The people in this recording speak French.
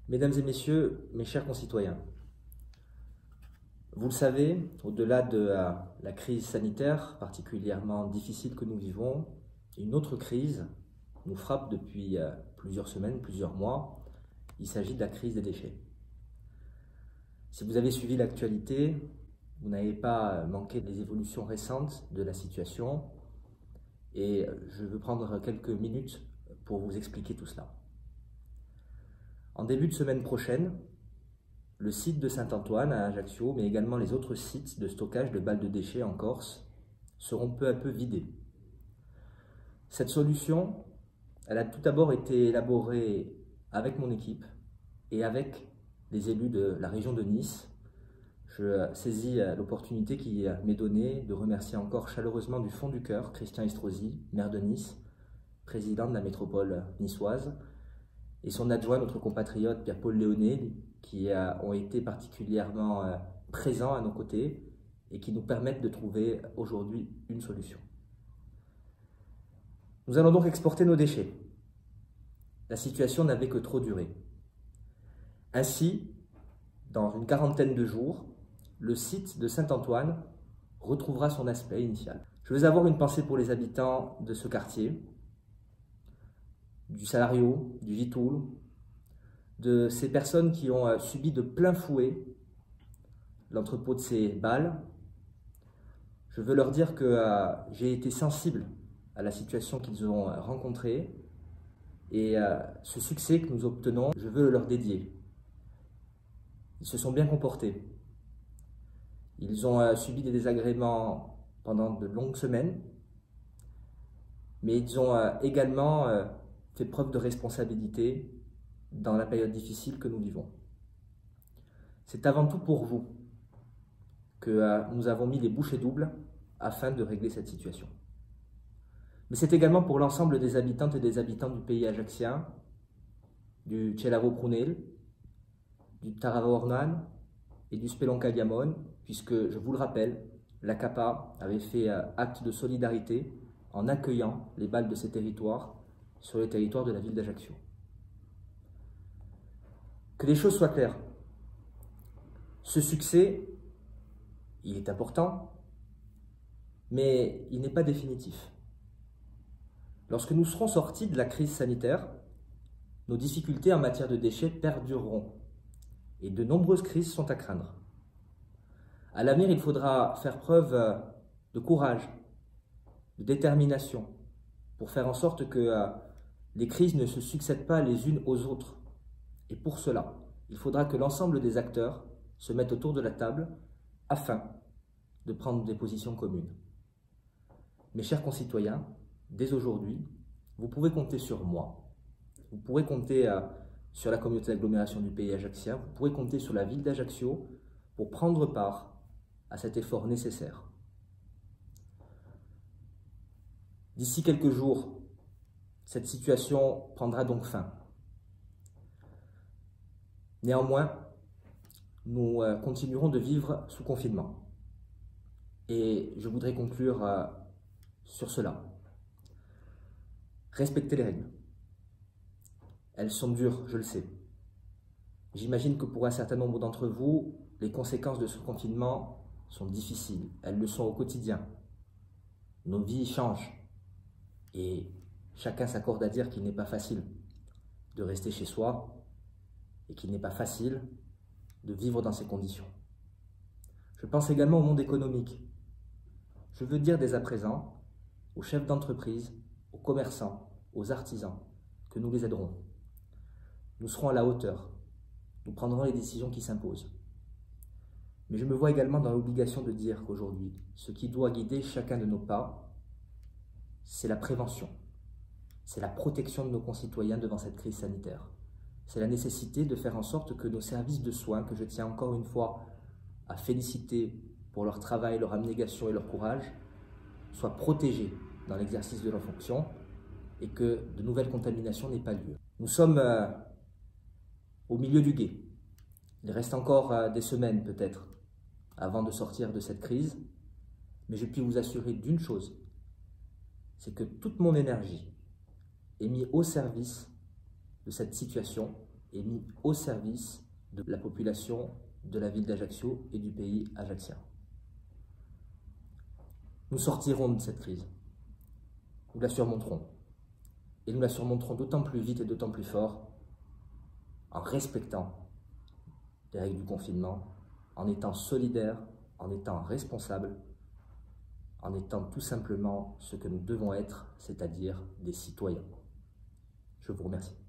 Mesdames et messieurs, mes chers concitoyens, vous le savez, au-delà de la crise sanitaire particulièrement difficile que nous vivons, une autre crise nous frappe depuis plusieurs semaines, plusieurs mois. Il s'agit de la crise des déchets. Si vous avez suivi l'actualité, vous n'avez pas manqué les évolutions récentes de la situation et je veux prendre quelques minutes pour vous expliquer tout cela. En début de semaine prochaine, le site de Saint-Antoine à Ajaccio, mais également les autres sites de stockage de balles de déchets en Corse, seront peu à peu vidés. Cette solution, elle a tout d'abord été élaborée avec mon équipe et avec les élus de la région de Nice. Je saisis l'opportunité qui m'est donnée de remercier encore chaleureusement du fond du cœur Christian Estrosi, maire de Nice, président de la métropole niçoise, et son adjoint, notre compatriote Pierre-Paul Léonet, qui ont été particulièrement présents à nos côtés et qui nous permettent de trouver aujourd'hui une solution. Nous allons donc exporter nos déchets. La situation n'avait que trop duré. Ainsi, dans une quarantaine de jours, le site de Saint-Antoine retrouvera son aspect initial. Je veux avoir une pensée pour les habitants de ce quartier, du Salario, du Vitoul, de ces personnes qui ont subi de plein fouet l'entrepôt de ces balles. Je veux leur dire que j'ai été sensible à la situation qu'ils ont rencontrée et ce succès que nous obtenons, je veux leur dédier. Ils se sont bien comportés. Ils ont subi des désagréments pendant de longues semaines, mais ils ont également fait preuve de responsabilité dans la période difficile que nous vivons. C'est avant tout pour vous que nous avons mis les bouchées doubles afin de régler cette situation. Mais c'est également pour l'ensemble des habitantes et des habitants du pays ajaccien, du Celavo Prunel, du Taravo Ornan et du Spelonca Diamone, puisque, je vous le rappelle, la CAPA avait fait acte de solidarité en accueillant les balles de ces territoires sur le territoire de la ville d'Ajaccio. Que les choses soient claires. Ce succès, il est important, mais il n'est pas définitif. Lorsque nous serons sortis de la crise sanitaire, nos difficultés en matière de déchets perdureront et de nombreuses crises sont à craindre. À l'avenir, il faudra faire preuve de courage, de détermination pour faire en sorte que les crises ne se succèdent pas les unes aux autres. Et pour cela, il faudra que l'ensemble des acteurs se mettent autour de la table afin de prendre des positions communes. Mes chers concitoyens, dès aujourd'hui, vous pouvez compter sur moi. Vous pourrez compter sur la communauté d'agglomération du pays ajaccien. Vous pourrez compter sur la ville d'Ajaccio pour prendre part à cet effort nécessaire. D'ici quelques jours, cette situation prendra donc fin. Néanmoins, nous continuerons de vivre sous confinement. Et je voudrais conclure sur cela. Respectez les règles. Elles sont dures, je le sais. J'imagine que pour un certain nombre d'entre vous, les conséquences de ce confinement sont difficiles. Elles le sont au quotidien. Nos vies changent. Et chacun s'accorde à dire qu'il n'est pas facile de rester chez soi et qu'il n'est pas facile de vivre dans ces conditions. Je pense également au monde économique. Je veux dire dès à présent aux chefs d'entreprise, aux commerçants, aux artisans, que nous les aiderons. Nous serons à la hauteur. Nous prendrons les décisions qui s'imposent. Mais je me vois également dans l'obligation de dire qu'aujourd'hui, ce qui doit guider chacun de nos pas, c'est la prévention. C'est la protection de nos concitoyens devant cette crise sanitaire. C'est la nécessité de faire en sorte que nos services de soins, que je tiens encore une fois à féliciter pour leur travail, leur abnégation et leur courage, soient protégés dans l'exercice de leurs fonctions et que de nouvelles contaminations n'aient pas lieu. Nous sommes au milieu du gué. Il reste encore des semaines peut-être avant de sortir de cette crise, mais je puis vous assurer d'une chose, c'est que toute mon énergie est mise au service de cette situation et mis au service de la population de la ville d'Ajaccio et du pays ajaccien. Nous sortirons de cette crise. Nous la surmonterons. Et nous la surmonterons d'autant plus vite et d'autant plus fort en respectant les règles du confinement, en étant solidaires, en étant responsables, en étant tout simplement ce que nous devons être, c'est-à-dire des citoyens. Je vous remercie.